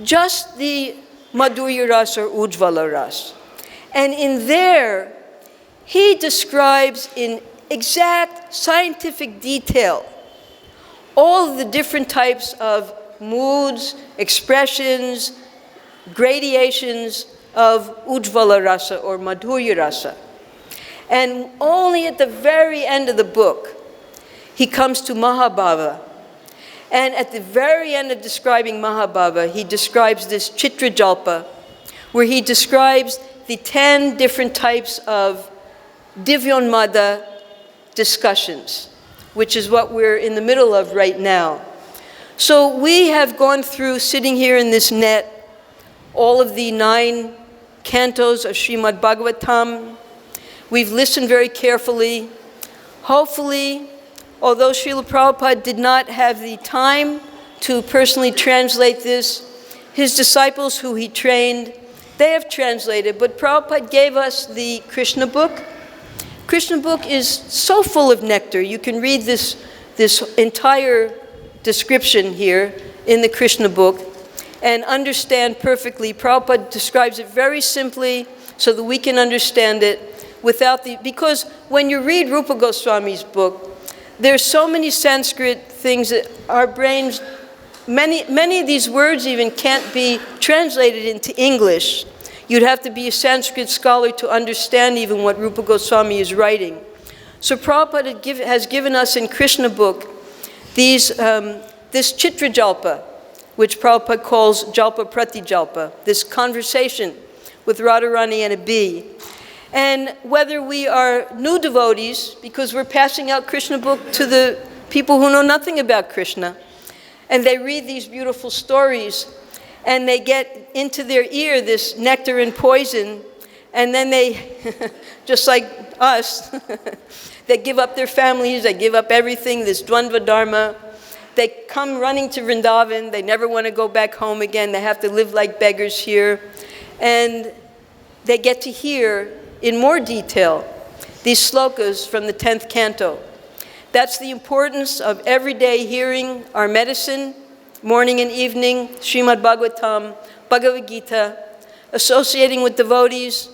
just the Madhurya Rasa or Ujjvala Rasa. And in there, he describes in exact scientific detail all of the different types of moods, expressions, gradations of Ujjvala Rasa or Madhurya Rasa. And only at the very end of the book, he comes to Mahabhava. And at the very end of describing Mahabhava, he describes this Chitrajalpa, where he describes the 10 different types of Divyonmada discussions, which is what we're in the middle of right now. So we have gone through, sitting here in this net, all of the 9 cantos of Srimad Bhagavatam. We've listened very carefully. Hopefully, although Srila Prabhupada did not have the time to personally translate this, his disciples who he trained, they have translated, but Prabhupada gave us the Krishna book. Krishna book is so full of nectar. You can read this entire description here in the Krishna book and understand perfectly. Prabhupada describes it very simply so that we can understand it because when you read Rupa Goswami's book, there's so many Sanskrit things that our brains, many of these words even can't be translated into English. You'd have to be a Sanskrit scholar to understand even what Rupa Goswami is writing. So Prabhupada has given us in Krishna book This Chitra Jalpa, which Prabhupada calls Jalpa Pratijalpa, this conversation with Radharani and a bee. And whether we are new devotees, because we're passing out Krishna book to the people who know nothing about Krishna, and they read these beautiful stories, and they get into their ear this nectar and poison, and then they, just like us, they give up their families, they give up everything, this Dvandva-dharmā. They come running to Vrindavan, they never want to go back home again, they have to live like beggars here. And they get to hear in more detail these slokas from the 10th canto. That's the importance of everyday hearing our medicine, morning and evening, Srimad Bhagavatam, Bhagavad Gita, associating with devotees,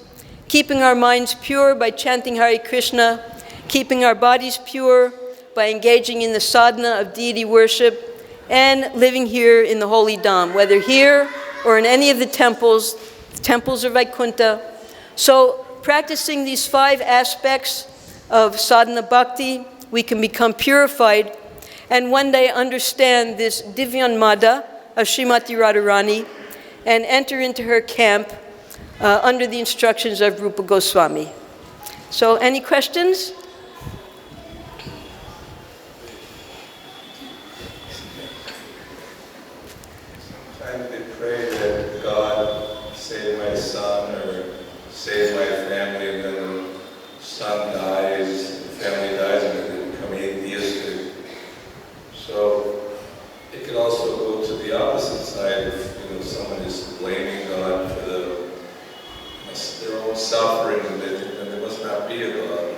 keeping our minds pure by chanting Hare Krishna, keeping our bodies pure by engaging in the sadhana of deity worship, and living here in the holy Dham, whether here or in any of the temples of Vaikuntha. So practicing these 5 aspects of sadhana bhakti, we can become purified and one day understand this Divyanmada of Srimati Radharani and enter into her camp under the instructions of Rupa Goswami. So any questions? Sometimes they pray that God save my son or save my family, and then the son dies, the family dies, and then they become atheistic. So it could also go to the opposite side if someone is blaming God for their own suffering, and there must not be a God.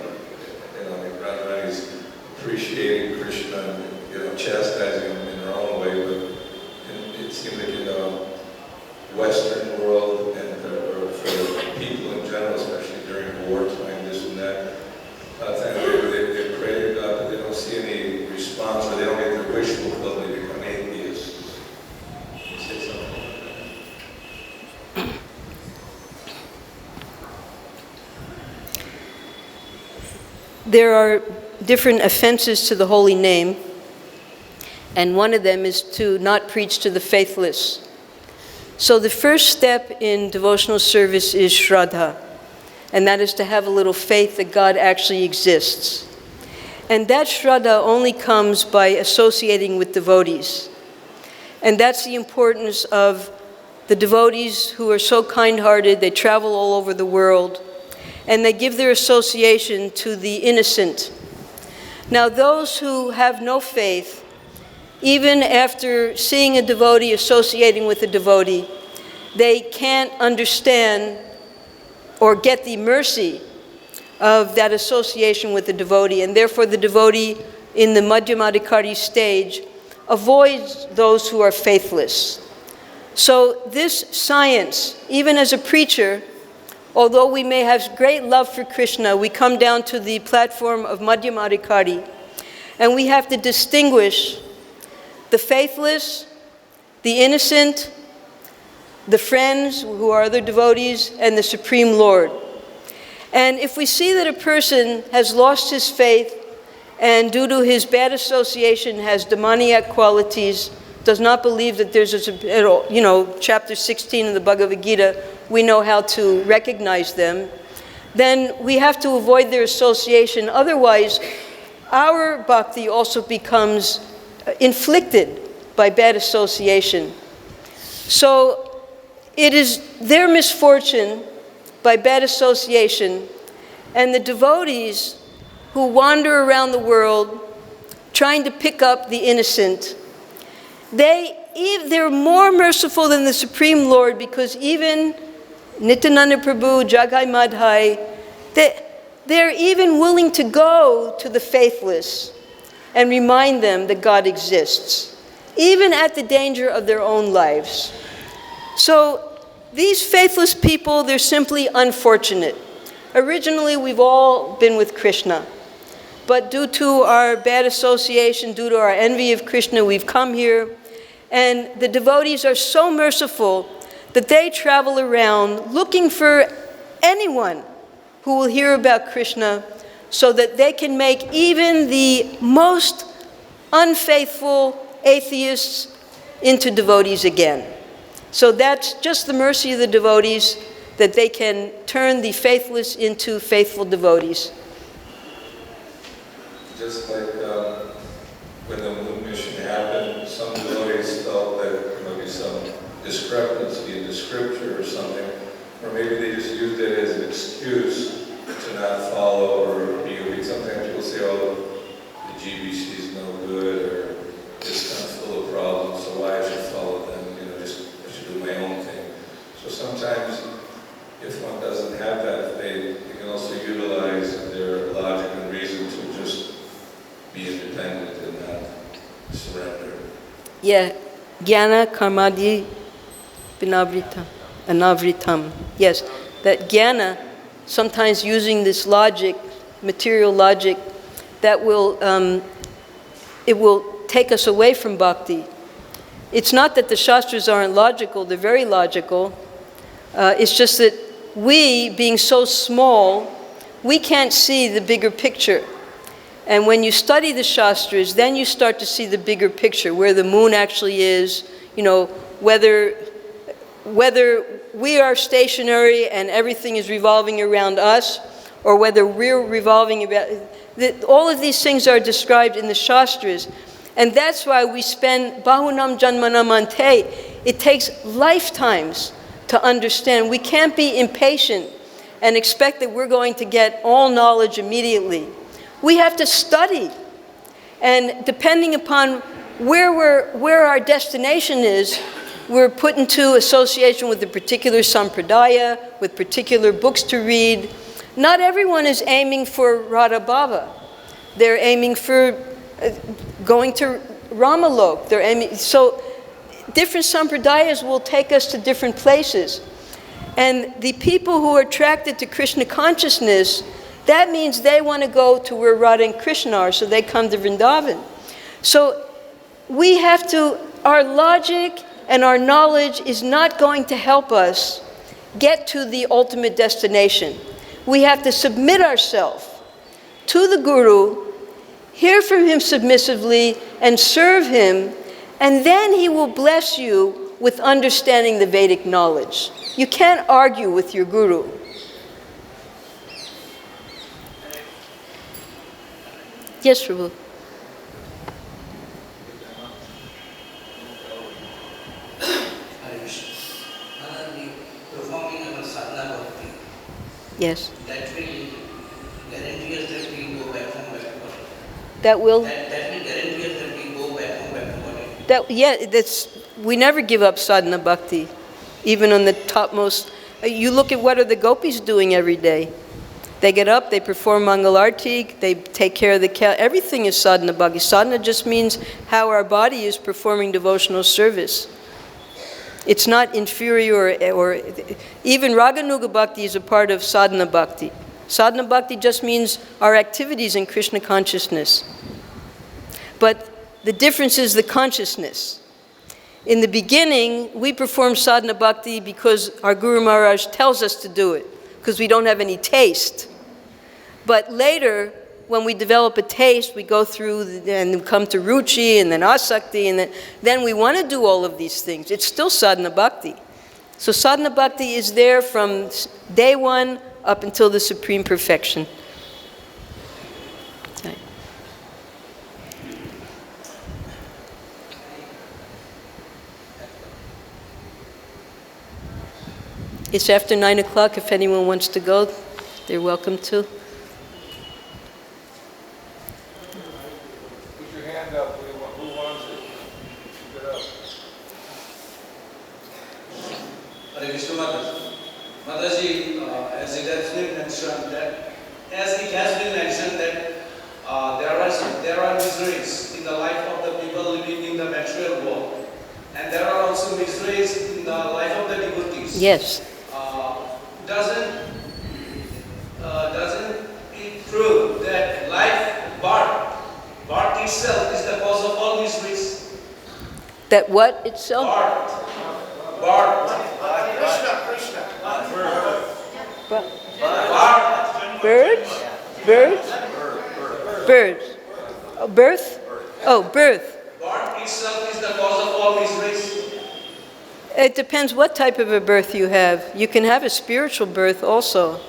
Radharani is appreciating Krishna and chastising him in her own way, but it seems like in the Western world and for people in general, especially during wartime, this and that, a lot of times they pray to God, but they don't see any response, or they don't get their wish fulfilled, they become atheists. Can you say something like that? There are different offenses to the holy name, and one of them is to not preach to the faithless. So the first step in devotional service is Shraddha, and that is to have a little faith that God actually exists. And that Shraddha only comes by associating with devotees. And that's the importance of the devotees who are so kind-hearted, they travel all over the world, and they give their association to the innocent. Now those who have no faith, even after seeing a devotee, associating with a devotee, they can't understand or get the mercy of that association with the devotee, and therefore the devotee in the madhyamadikari stage avoids those who are faithless. So this science, even as a preacher, although we may have great love for Krishna, we come down to the platform of madhyamadikari, and we have to distinguish the faithless, the innocent, the friends who are other devotees, and the Supreme Lord. And if we see that a person has lost his faith and due to his bad association has demoniac qualities, does not believe that there's chapter 16 of the Bhagavad Gita, we know how to recognize them, then we have to avoid their association. Otherwise, our bhakti also becomes inflicted by bad association. So it is their misfortune by bad association, and the devotees who wander around the world trying to pick up the innocent, they're more merciful than the Supreme Lord, because even Nityananda Prabhu, Jagai Madhai, they're even willing to go to the faithless and remind them that God exists, even at the danger of their own lives. So these faithless people, they're simply unfortunate. Originally, we've all been with Krishna, but due to our bad association, due to our envy of Krishna, we've come here, and the devotees are so merciful that they travel around looking for anyone who will hear about Krishna, so that they can make even the most unfaithful atheists into devotees again. So that's just the mercy of the devotees, that they can turn the faithless into faithful devotees. Just like when the moon mission happened, some devotees felt that there might be some discrepancy in the scripture or something, or maybe they just used it as an excuse to not follow or be obedient. Sometimes people say, oh, the GBC is no good, or it's kind of full of problems, so why I should follow them, I should do my own thing. So sometimes, if one doesn't have that faith, they can also utilize their logic and reason to just be independent and not surrender. Yeah, jnana karmadi anavritam. Yes, that jnana, sometimes using this logic, material logic, that will, it will take us away from bhakti. It's not that the Shastras aren't logical, they're very logical. It's just that we, being so small, we can't see the bigger picture. And when you study the Shastras, then you start to see the bigger picture, where the moon actually is, whether we are stationary and everything is revolving around us, or whether we're revolving about... all of these things are described in the Shastras. And that's why we spend bahunam janmanam ante. It takes lifetimes to understand. We can't be impatient and expect that we're going to get all knowledge immediately. We have to study. And depending upon where our destination is, we're put into association with a particular sampradaya, with particular books to read. Not everyone is aiming for Radha Bhava. They're aiming for going to Ramalok. So different sampradayas will take us to different places. And the people who are attracted to Krishna consciousness, that means they want to go to where Radha and Krishna are, so they come to Vrindavan. So we have to, our logic and our knowledge is not going to help us get to the ultimate destination. We have to submit ourselves to the Guru, hear from him submissively, and serve him, and then he will bless you with understanding the Vedic knowledge. You can't argue with your Guru. Yes, Prabhu. Yes. That will guarantee us that we go back home back to body. That will guarantee us that we go back home back to body. We never give up sadhana bhakti, even on the topmost. You look at what are the gopis doing every day. They get up, they perform mangalarti, they take care of the cow. Everything is sadhana bhakti. Sadhana just means how our body is performing devotional service. It's not inferior, or even Raganuga Bhakti is a part of sadhana bhakti. Sadhana bhakti just means our activities in Krishna consciousness. But the difference is the consciousness. In the beginning, we perform sadhana bhakti because our Guru Maharaj tells us to do it, because we don't have any taste. But later, when we develop a taste, we go through and come to ruchi and then asakti, and then we want to do all of these things. It's still sadhana bhakti. So sadhana bhakti is there from day one up until the supreme perfection. Okay. It's after 9 o'clock. If anyone wants to go, they're welcome to. Mataji, as it has been mentioned that there are miseries in the life of the people living in the material world, and there are also miseries in the life of the devotees. Yes. Doesn't it prove that birth itself is the cause of all miseries? That what itself? Birth. Birds? Oh, birth? Oh, birth. Birth itself is the cause of all miseries. It depends what type of a birth you have. You can have a spiritual birth also.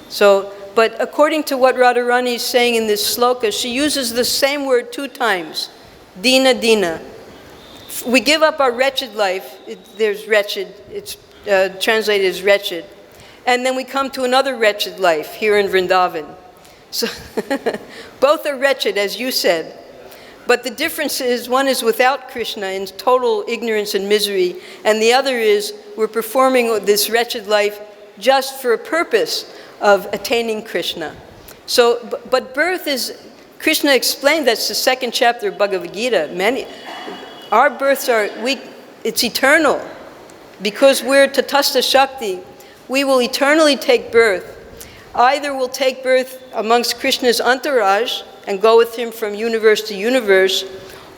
So, but according to what Radharani is saying in this sloka, she uses the same word 2 times. Dīnā, dīnā. We give up our wretched life. There's wretched. It's translated as wretched. And then we come to another wretched life here in Vrindavan. So both are wretched, as you said. But the difference is one is without Krishna in total ignorance and misery, and the other is we're performing this wretched life just for a purpose of attaining Krishna. So, but birth is, Krishna explained, that's the 2nd chapter of Bhagavad Gita. Our births are, it's eternal. Because we're Tatastha Shakti, we will eternally take birth. Either we'll take birth amongst Krishna's entourage and go with him from universe to universe,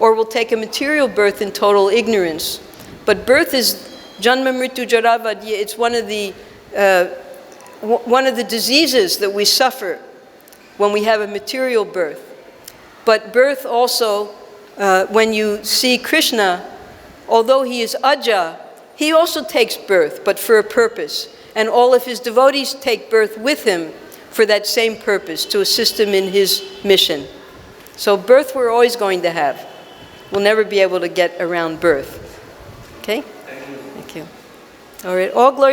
or we'll take a material birth in total ignorance. But birth is janma mritu jara vadya. It's one of the diseases that we suffer when we have a material birth. But birth also, when you see Krishna, although he is Ajja, he also takes birth, but for a purpose. And all of his devotees take birth with him for that same purpose, to assist him in his mission. So birth we're always going to have. We'll never be able to get around birth. Okay? Thank you. Thank you. All right, all glory